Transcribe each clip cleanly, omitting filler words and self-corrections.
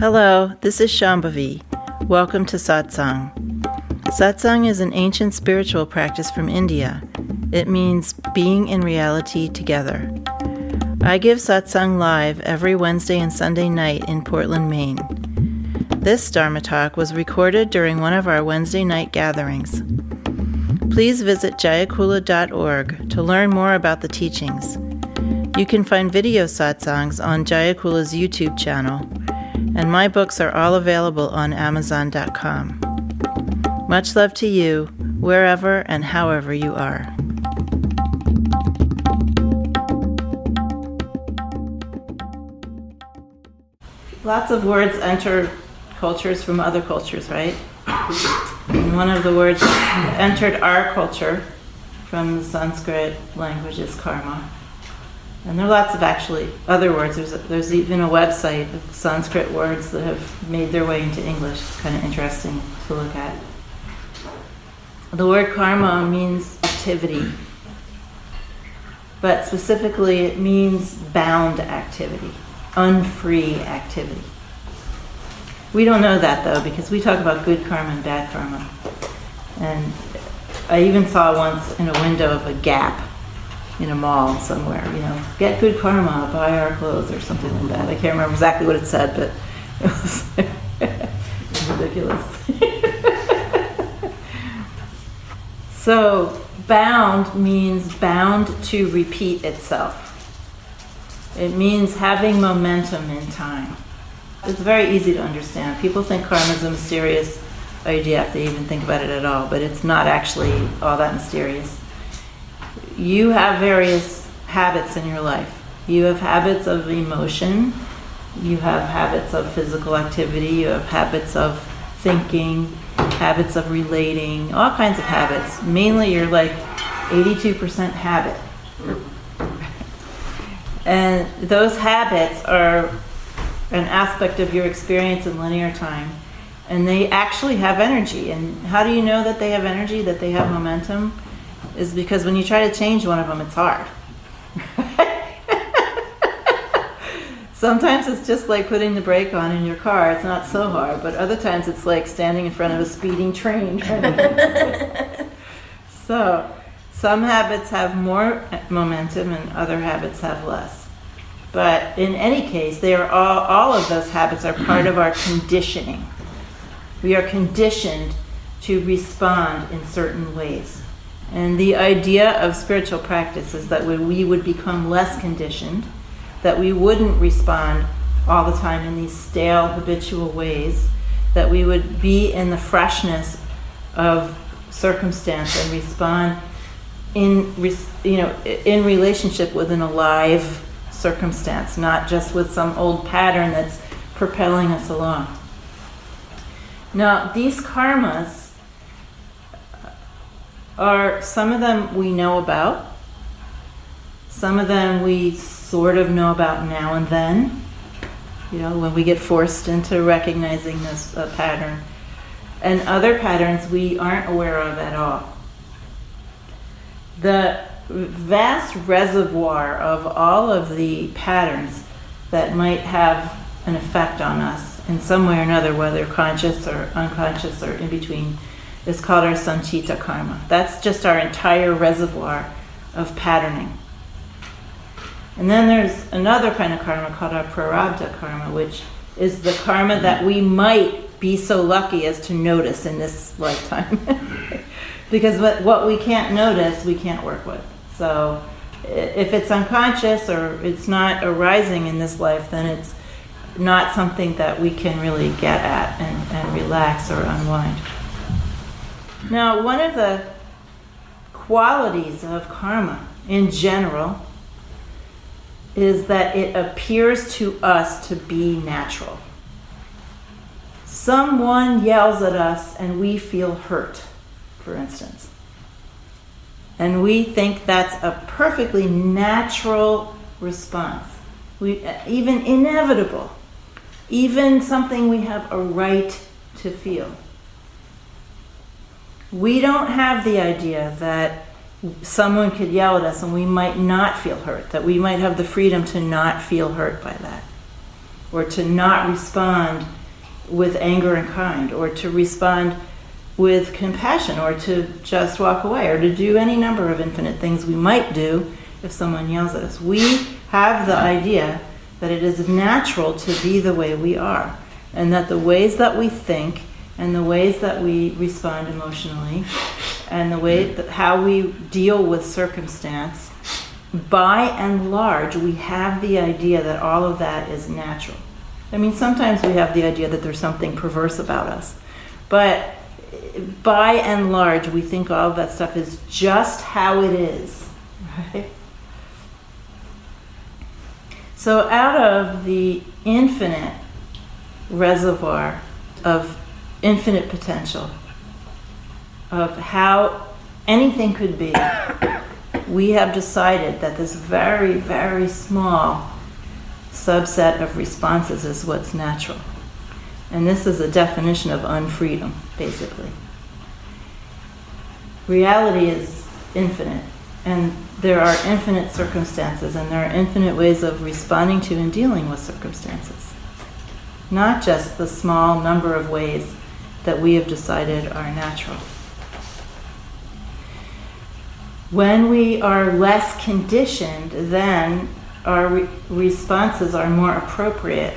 Hello, this is Shambhavi. Welcome to Satsang. Satsang is an ancient spiritual practice from India. It means being in reality together. I give Satsang live every Wednesday and Sunday night in Portland, Maine. This Dharma talk was recorded during one of our Wednesday night gatherings. Please visit jayakula.org to learn more about the teachings. You can find video satsangs on Jayakula's YouTube channel, and my books are all available on Amazon.com. Much love to you, wherever and however you are. Lots of words enter cultures from other cultures, right? And one of the words that entered our culture from the Sanskrit language is karma. And there are lots of actually other words. There's even a website of Sanskrit words that have made their way into English. It's kind of interesting to look at. The word karma means activity, but specifically it means bound activity, unfree activity. We don't know that though, because we talk about good karma and bad karma. And I even saw once in a window of a Gap in a mall somewhere, get good karma, buy our clothes or something like that. I can't remember exactly what it said, but it was ridiculous. So bound means bound to repeat itself. It means having momentum in time. It's very easy to understand. People think karma is a mysterious idea if they even think about it at all, but it's not actually all that mysterious. You have various habits in your life. You have habits of emotion, you have habits of physical activity, you have habits of thinking, habits of relating, all kinds of habits. Mainly you're like 82% habit. And those habits are an aspect of your experience in linear time. And they actually have energy. And how do you know that they have energy, that they have momentum? Is because when you try to change one of them, it's hard. Sometimes it's just like putting the brake on in your car. It's not so hard. But other times it's like standing in front of a speeding train. So some habits have more momentum and other habits have less. But in any case, they are all of those habits are part of our conditioning. We are conditioned to respond in certain ways. And the idea of spiritual practice is that we would become less conditioned, that we wouldn't respond all the time in these stale, habitual ways, that we would be in the freshness of circumstance and respond in relationship with an alive circumstance, not just with some old pattern that's propelling us along. Now, these karmas are, some of them we know about, some of them we sort of know about now and then, when we get forced into recognizing this pattern, and other patterns we aren't aware of at all. The vast reservoir of all of the patterns that might have an effect on us in some way or another, whether conscious or unconscious or in between, is called our sanchita karma. That's just our entire reservoir of patterning. And then there's another kind of karma called our prarabdha karma, which is the karma that we might be so lucky as to notice in this lifetime. Because what we can't notice, we can't work with. So if it's unconscious or it's not arising in this life, then it's not something that we can really get at and relax or unwind. Now, one of the qualities of karma in general is that it appears to us to be natural. Someone yells at us and we feel hurt, for instance. And we think that's a perfectly natural response. Even inevitable. Even something we have a right to feel. We don't have the idea that someone could yell at us and we might not feel hurt, that we might have the freedom to not feel hurt by that. or to not respond with anger and kind, or to respond with compassion, or to just walk away, or to do any number of infinite things we might do if someone yells at us. We have the idea that it is natural to be the way we are, and that the ways that we think and the ways that we respond emotionally and the way that how we deal with circumstance, by and large, we have the idea that all of that is natural. I mean, sometimes we have the idea that there's something perverse about us, but by and large, we think all of that stuff is just how it is, right? So out of the infinite reservoir of infinite potential, of how anything could be, we have decided that this very, very small subset of responses is what's natural. And this is a definition of unfreedom, basically. Reality is infinite, and there are infinite circumstances, and there are infinite ways of responding to and dealing with circumstances. Not just the small number of ways that we have decided are natural. When we are less conditioned, then our responses are more appropriate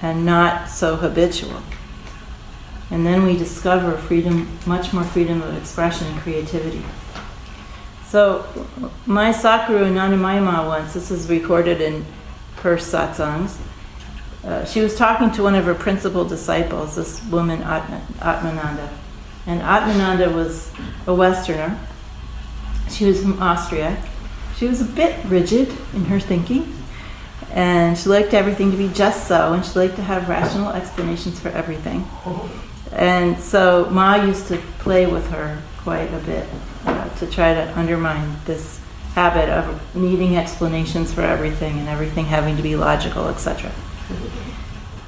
and not so habitual. And then we discover freedom, much more freedom of expression and creativity. So my Sakuru Nandamayama once, this is recorded in her satsangs, she was talking to one of her principal disciples, this woman Atmananda. And Atmananda was a Westerner. She was from Austria. She was a bit rigid in her thinking, and she liked everything to be just so, and she liked to have rational explanations for everything. And so Ma used to play with her quite a bit to try to undermine this habit of needing explanations for everything and everything having to be logical, etc.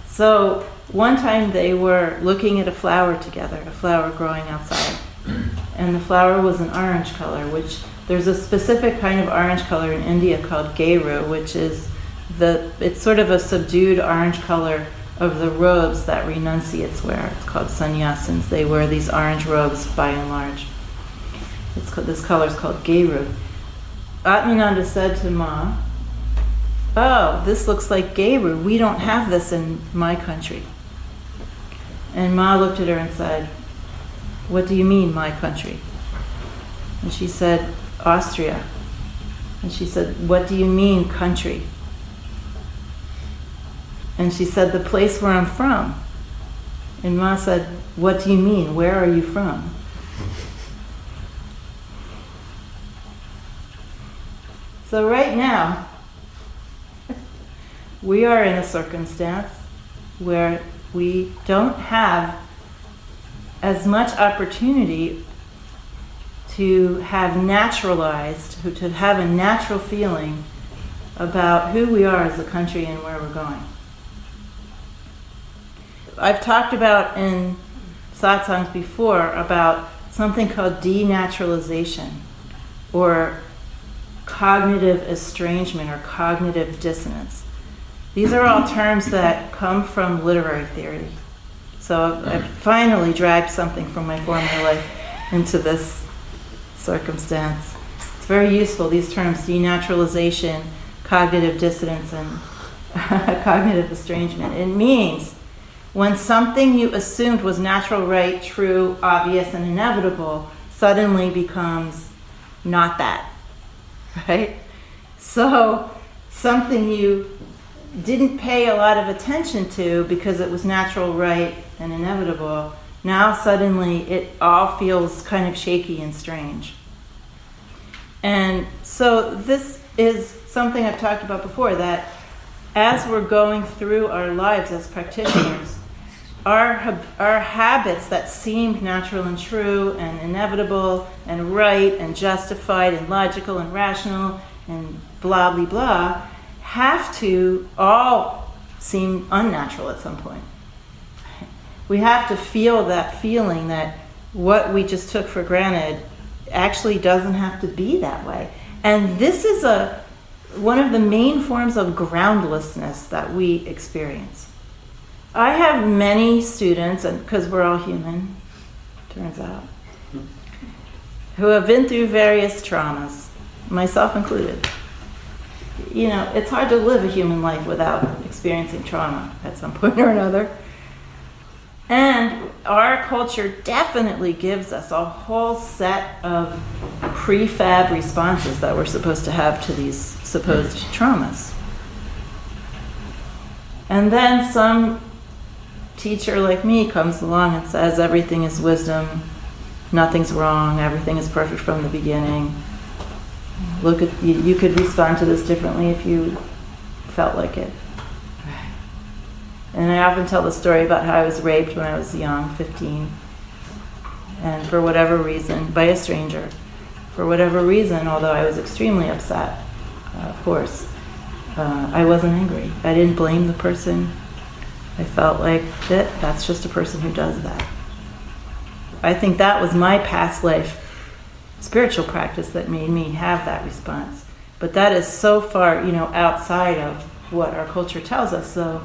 So one time they were looking at a flower together, a flower growing outside. And the flower was an orange color, which there's a specific kind of orange color in India called geru, which is it's sort of a subdued orange color of the robes that renunciates wear. It's called sannyasins. They wear these orange robes by and large. This color is called geru. Atmananda said to Ma, "Oh, this looks like geru. We don't have this in my country." And Ma looked at her and said, "What do you mean, my country?" And she said, "Austria." And she said, "What do you mean, country?" And she said, "The place where I'm from." And Ma said, "What do you mean? Where are you from?" So right now, we are in a circumstance where we don't have as much opportunity to have naturalized, to have a natural feeling about who we are as a country and where we're going. I've talked about in satsangs before about something called denaturalization, or cognitive estrangement, or cognitive dissonance. These are all terms that come from literary theory. So I've finally dragged something from my former life into this circumstance. It's very useful, these terms, denaturalization, cognitive dissonance, and cognitive estrangement. It means when something you assumed was natural, right, true, obvious, and inevitable suddenly becomes not that, right? So something you didn't pay a lot of attention to because it was natural, right, and inevitable, now suddenly it all feels kind of shaky and strange. And so this is something I've talked about before, that as we're going through our lives as practitioners, our habits that seemed natural and true and inevitable and right and justified and logical and rational and blah, blah, blah, have to all seem unnatural at some point. We have to feel that feeling that what we just took for granted actually doesn't have to be that way. And this is one of the main forms of groundlessness that we experience. I have many students, and because we're all human, turns out, who have been through various traumas, myself included. You know, it's hard to live a human life without experiencing trauma at some point or another. And our culture definitely gives us a whole set of prefab responses that we're supposed to have to these supposed traumas. And then some teacher like me comes along and says everything is wisdom, nothing's wrong, everything is perfect from the beginning. Look at you could respond to this differently if you felt like it. And I often tell the story about how I was raped when I was young, 15, and for whatever reason, by a stranger. For whatever reason, although I was extremely upset, of course, I wasn't angry. I didn't blame the person. I felt like that's just a person who does that. I think that was my past life spiritual practice that made me have that response. But that is so far, outside of what our culture tells us. So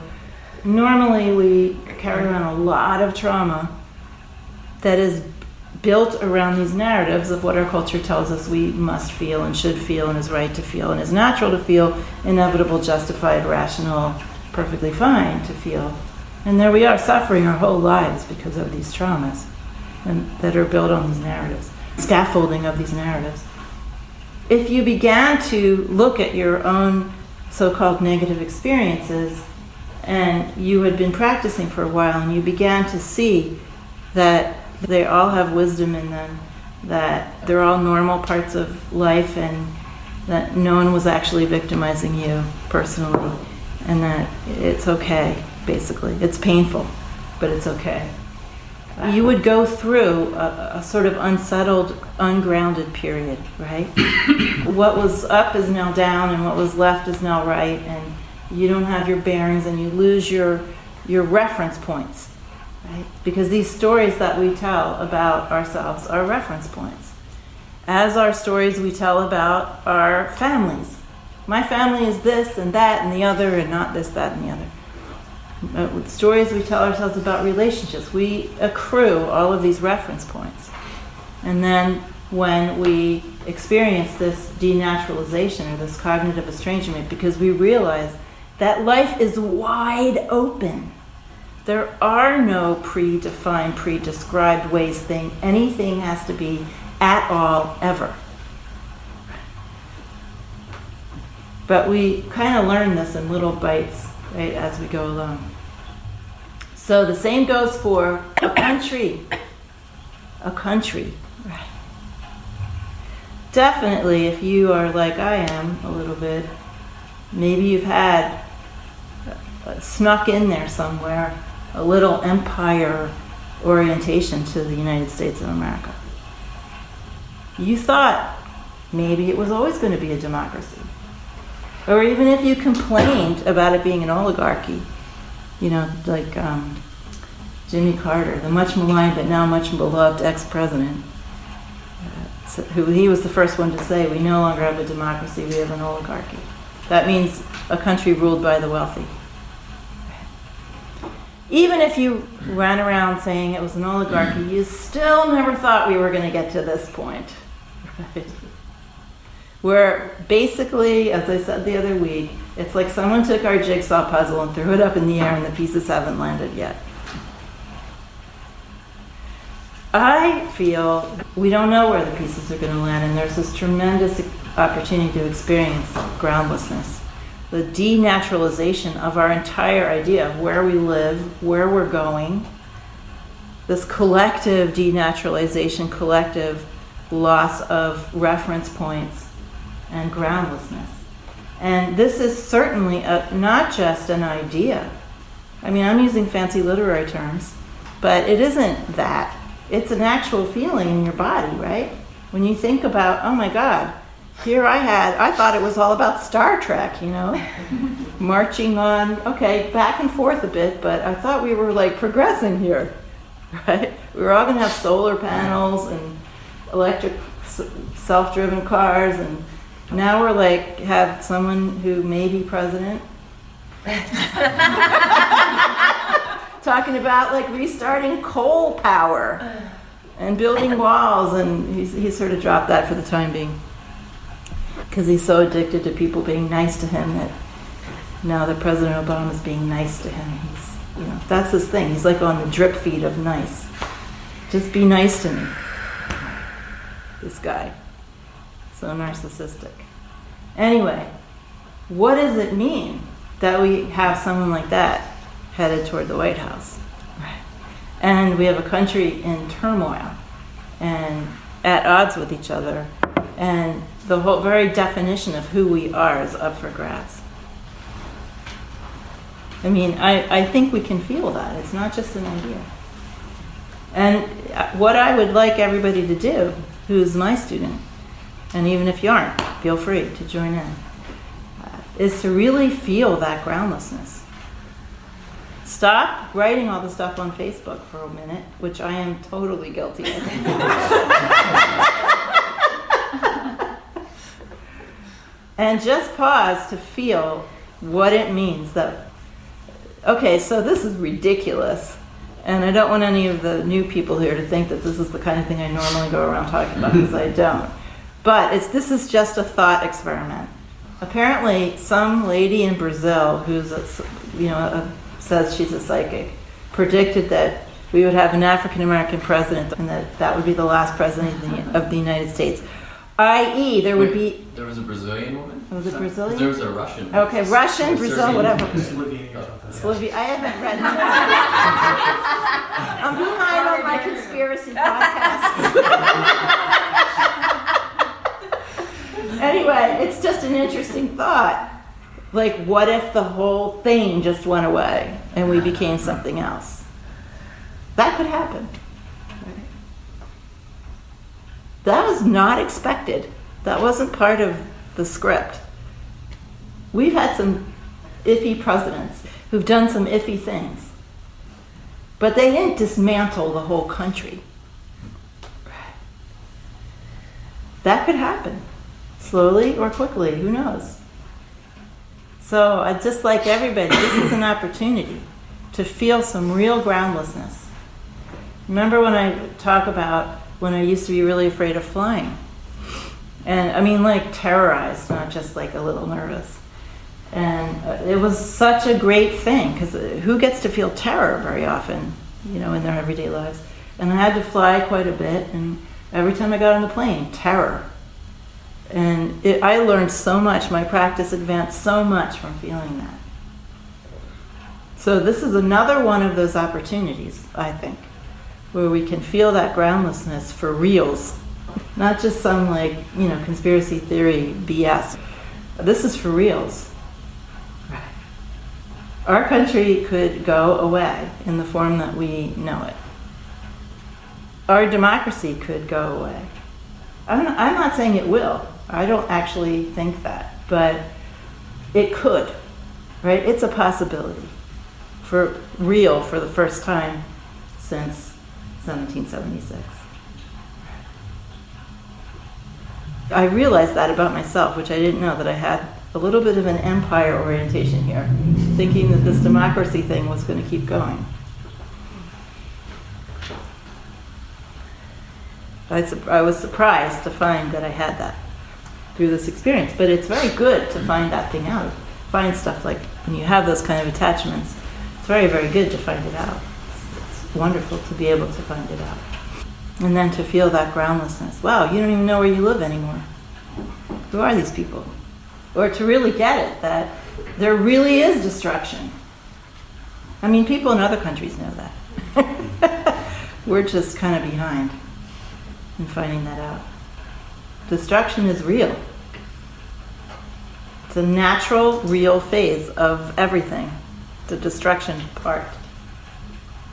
normally we carry around a lot of trauma that is built around these narratives of what our culture tells us we must feel and should feel and is right to feel and is natural to feel, inevitable, justified, rational, perfectly fine to feel. And there we are suffering our whole lives because of these traumas and that are built on these narratives, scaffolding of these narratives. If you began to look at your own so-called negative experiences and you had been practicing for a while and you began to see that they all have wisdom in them, that they're all normal parts of life and that no one was actually victimizing you personally and that it's okay, basically. It's painful, but it's okay. You would go through a sort of unsettled, ungrounded period, right? What was up is now down and what was left is now right, and you don't have your bearings and you lose your reference points, right? Because these stories that we tell about ourselves are reference points. As our stories we tell about our families. My family is this and that and the other and not this, that, and the other. Stories we tell ourselves about relationships. We accrue all of these reference points. And then when we experience this denaturalization or this cognitive estrangement, because we realize that life is wide open. There are no predefined, pre-described ways anything has to be at all, ever. But we kind of learn this in little bites, right, as we go along. So the same goes for a country. A country. Right. Definitely, if you are like I am a little bit, maybe you've had snuck in there somewhere a little empire orientation to the United States of America. You thought maybe it was always going to be a democracy. Or even if you complained about it being an oligarchy, like Jimmy Carter, the much maligned but now much beloved ex-president, who he was the first one to say, we no longer have a democracy, we have an oligarchy. That means a country ruled by the wealthy. Even if you ran around saying it was an oligarchy, you still never thought we were going to get to this point. Right? Where basically, as I said the other week, it's like someone took our jigsaw puzzle and threw it up in the air and the pieces haven't landed yet. I feel we don't know where the pieces are going to land, and there's this tremendous opportunity to experience groundlessness, the denaturalization of our entire idea of where we live, where we're going, this collective denaturalization, collective loss of reference points, and groundlessness. And this is certainly not just an idea. I mean, I'm using fancy literary terms, but it isn't that. It's an actual feeling in your body, right? When you think about, oh my God, here I thought it was all about Star Trek, marching on, okay, back and forth a bit, but I thought we were like progressing here, right? We were all going to have solar panels and electric self-driven cars and Now we're like, have someone who may be president talking about like restarting coal power and building walls, and he sort of dropped that for the time being because he's so addicted to people being nice to him that now that President Obama is being nice to him, that's his thing. He's like on the drip feed of nice. Just be nice to me. This guy, so narcissistic. Anyway, what does it mean that we have someone like that headed toward the White House? Right. And we have a country in turmoil and at odds with each other, and the whole very definition of who we are is up for grabs. I mean, I think we can feel that. It's not just an idea. And what I would like everybody to do, who's my student, and even if you aren't, feel free to join in, is to really feel that groundlessness. Stop writing all the stuff on Facebook for a minute, which I am totally guilty of. And just pause to feel what it means that, okay, so this is ridiculous, and I don't want any of the new people here to think that this is the kind of thing I normally go around talking about, because I don't. But this is just a thought experiment. Apparently, some lady in Brazil who's says she's a psychic predicted that we would have an African American president, and that would be the last president of the United States. I.e., there would be... There was a Brazilian woman? Was it Brazilian? There was a Russian. Okay, Russian, Brazil, whatever. Slovenia or something. Slovenia. I haven't read it. I'm behind on my conspiracy podcasts. Anyway, it's just an interesting thought. Like, what if the whole thing just went away and we became something else? That could happen. That was not expected. That wasn't part of the script. We've had some iffy presidents who've done some iffy things, but they didn't dismantle the whole country. That could happen, slowly or quickly, who knows? So I just like everybody, this is an opportunity to feel some real groundlessness. Remember when I talk about when I used to be really afraid of flying? And I mean, like terrorized, not just like a little nervous. And it was such a great thing, because who gets to feel terror very often, in their everyday lives? And I had to fly quite a bit, and every time I got on the plane, terror. And I learned so much, my practice advanced so much from feeling that. So this is another one of those opportunities, I think, where we can feel that groundlessness for reals, not just some conspiracy theory BS. This is for reals. Our country could go away in the form that we know it. Our democracy could go away. I'm not saying it will. I don't actually think that, but it could, right? It's a possibility for real for the first time since 1776. I realized that about myself, which I didn't know, that I had a little bit of an empire orientation here, thinking that this democracy thing was going to keep going. I was surprised to find that I had that through this experience, but it's very good to find that thing out. Find stuff like when you have those kind of attachments, it's very, very good to find it out. It's wonderful to be able to find it out. And then to feel that groundlessness. Wow, you don't even know where you live anymore. Who are these people? Or to really get it, that there really is destruction. I mean, people in other countries know that. We're just kind of behind in finding that out. Destruction is real. It's a natural, real phase of everything, the destruction part.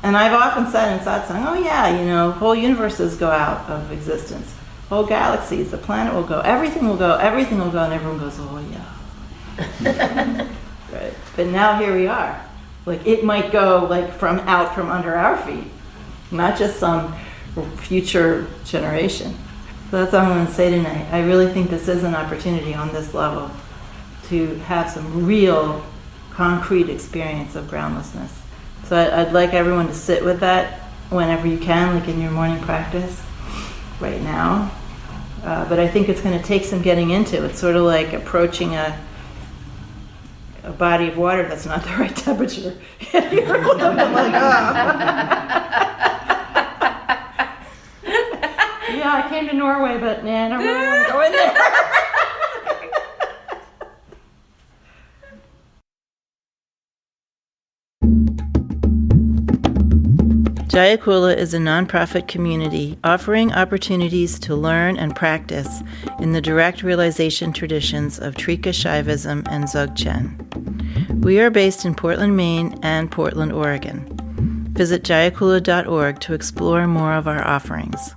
And I've often said in Satsang, oh yeah, whole universes go out of existence. Whole galaxies, the planet will go, everything will go, and everyone goes, oh yeah. Right. But now here we are. Like, it might go from under our feet, not just some future generation. So that's all I'm going to say tonight. I really think this is an opportunity on this level to have some real concrete experience of groundlessness. So I'd like everyone to sit with that whenever you can, like in your morning practice right now. But I think it's going to take some getting into. It's sort of like approaching a body of water that's not the right temperature. You're a little bit like, yeah, I came to Norway, but man, I don't really want to go in there. Jayakula is a nonprofit community offering opportunities to learn and practice in the direct realization traditions of Trika Shaivism and Dzogchen. We are based in Portland, Maine and Portland, Oregon. Visit jayakula.org to explore more of our offerings.